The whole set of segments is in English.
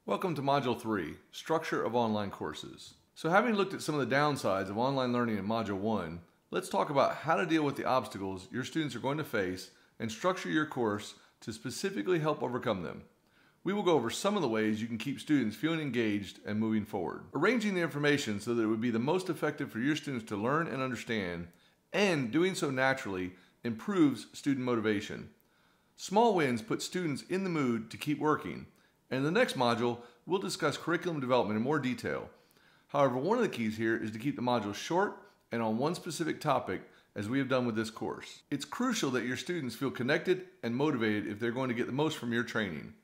Welcome to Module 3, Structure of Online Courses. So having looked at some of the downsides of online learning in Module 1, let's talk about how to deal with the obstacles your students are going to face and structure your course to specifically help overcome them. We will go over some of the ways you can keep students feeling engaged and moving forward. Arranging the information so that it would be the most effective for your students to learn and understand, and doing so naturally improves student motivation. Small wins put students in the mood to keep working. And in the next module, we'll discuss curriculum development in more detail. However, one of the keys here is to keep the module short and on one specific topic, as we have done with this course. It's crucial that your students feel connected and motivated if they're going to get the most from your training.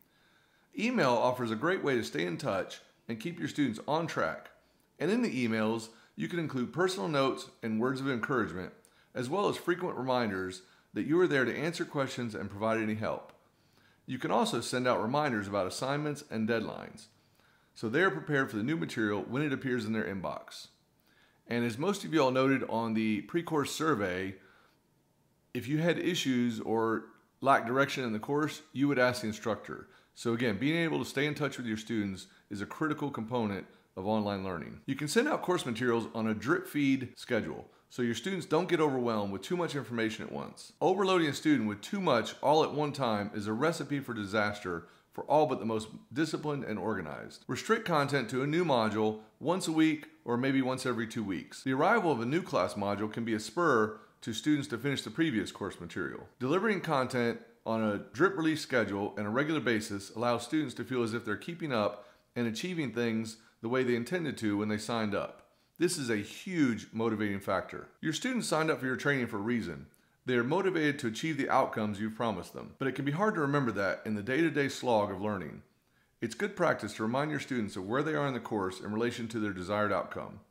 Email offers a great way to stay in touch and keep your students on track. And in the emails, you can include personal notes and words of encouragement, as well as frequent reminders that you are there to answer questions and provide any help. You can also send out reminders about assignments and deadlines, so they are prepared for the new material when it appears in their inbox. And as most of you all noted on the pre-course survey, if you had issues or lacked direction in the course, you would ask the instructor. So again, being able to stay in touch with your students is a critical component of online learning. You can send out course materials on a drip feed schedule, so your students don't get overwhelmed with too much information at once. Overloading a student with too much all at one time is a recipe for disaster for all but the most disciplined and organized. Restrict content to a new module once a week or maybe once every 2 weeks. The arrival of a new class module can be a spur to students to finish the previous course material. Delivering content on a drip release schedule and a regular basis allows students to feel as if they're keeping up and achieving things the way they intended to when they signed up. This is a huge motivating factor. Your students signed up for your training for a reason. They are motivated to achieve the outcomes you've promised them, but it can be hard to remember that in the day-to-day slog of learning. It's good practice to remind your students of where they are in the course in relation to their desired outcome.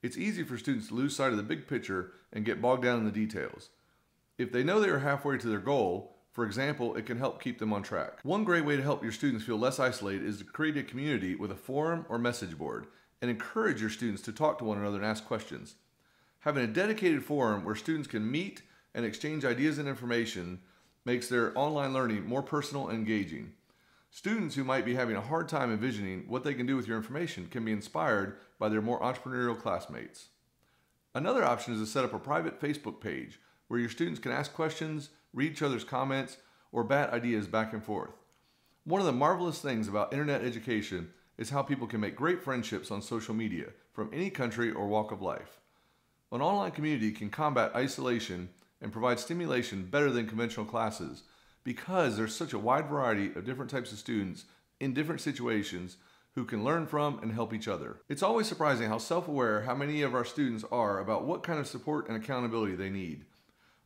It's easy for students to lose sight of the big picture and get bogged down in the details. If they know they are halfway to their goal, for example, it can help keep them on track. One great way to help your students feel less isolated is to create a community with a forum or message board and encourage your students to talk to one another and ask questions. Having a dedicated forum where students can meet and exchange ideas and information makes their online learning more personal and engaging. Students who might be having a hard time envisioning what they can do with your information can be inspired by their more entrepreneurial classmates. Another option is to set up a private Facebook page where your students can ask questions, read each other's comments, or bat ideas back and forth. One of the marvelous things about internet education is how people can make great friendships on social media from any country or walk of life. An online community can combat isolation and provide stimulation better than conventional classes because there's such a wide variety of different types of students in different situations who can learn from and help each other. It's always surprising how self-aware how many of our students are about what kind of support and accountability they need.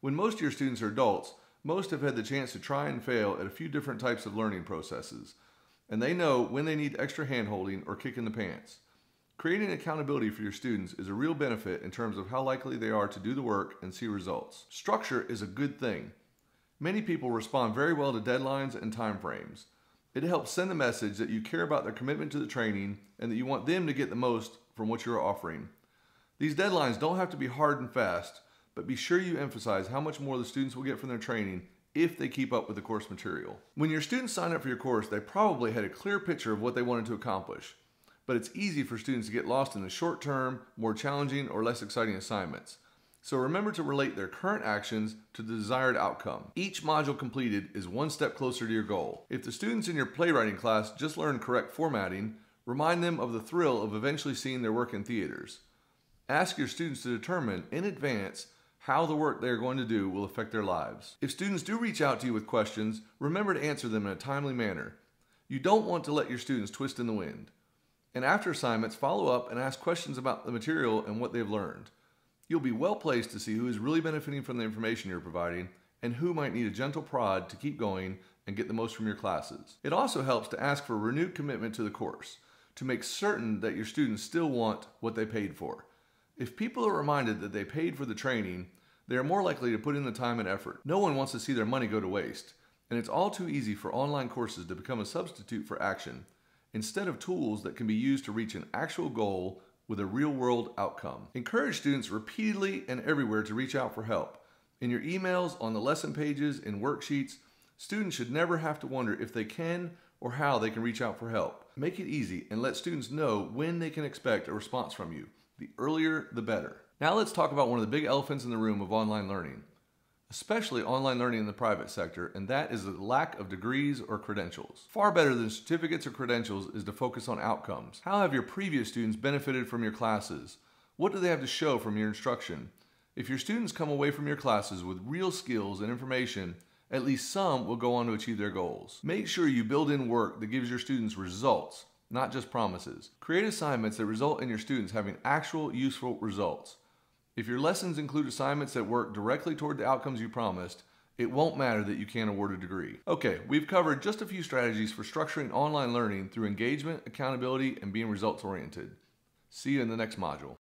When most of your students are adults, most have had the chance to try and fail at a few different types of learning processes, and they know when they need extra hand-holding or kick in the pants. Creating accountability for your students is a real benefit in terms of how likely they are to do the work and see results. Structure is a good thing. Many people respond very well to deadlines and time frames. It helps send the message that you care about their commitment to the training and that you want them to get the most from what you're offering. These deadlines don't have to be hard and fast, but be sure you emphasize how much more the students will get from their training if they keep up with the course material. When your students sign up for your course, they probably had a clear picture of what they wanted to accomplish, but it's easy for students to get lost in the short-term, more challenging, or less exciting assignments. So remember to relate their current actions to the desired outcome. Each module completed is one step closer to your goal. If the students in your playwriting class just learned correct formatting, remind them of the thrill of eventually seeing their work in theaters. Ask your students to determine in advance how the work they are going to do will affect their lives. If students do reach out to you with questions, remember to answer them in a timely manner. You don't want to let your students twist in the wind. And after assignments, follow up and ask questions about the material and what they've learned. You'll be well placed to see who is really benefiting from the information you're providing and who might need a gentle prod to keep going and get the most from your classes. It also helps to ask for a renewed commitment to the course to make certain that your students still want what they paid for. If people are reminded that they paid for the training, they are more likely to put in the time and effort. No one wants to see their money go to waste, and it's all too easy for online courses to become a substitute for action, instead of tools that can be used to reach an actual goal with a real-world outcome. Encourage students repeatedly and everywhere to reach out for help. In your emails, on the lesson pages, in worksheets, students should never have to wonder if they can or how they can reach out for help. Make it easy and let students know when they can expect a response from you. The earlier, the better. Now let's talk about one of the big elephants in the room of online learning, especially online learning in the private sector, and that is the lack of degrees or credentials. Far better than certificates or credentials is to focus on outcomes. How have your previous students benefited from your classes? What do they have to show from your instruction? If your students come away from your classes with real skills and information, at least some will go on to achieve their goals. Make sure you build in work that gives your students results, not just promises. Create assignments that result in your students having actual useful results. If your lessons include assignments that work directly toward the outcomes you promised, it won't matter that you can't award a degree. Okay, we've covered just a few strategies for structuring online learning through engagement, accountability, and being results oriented. See you in the next module.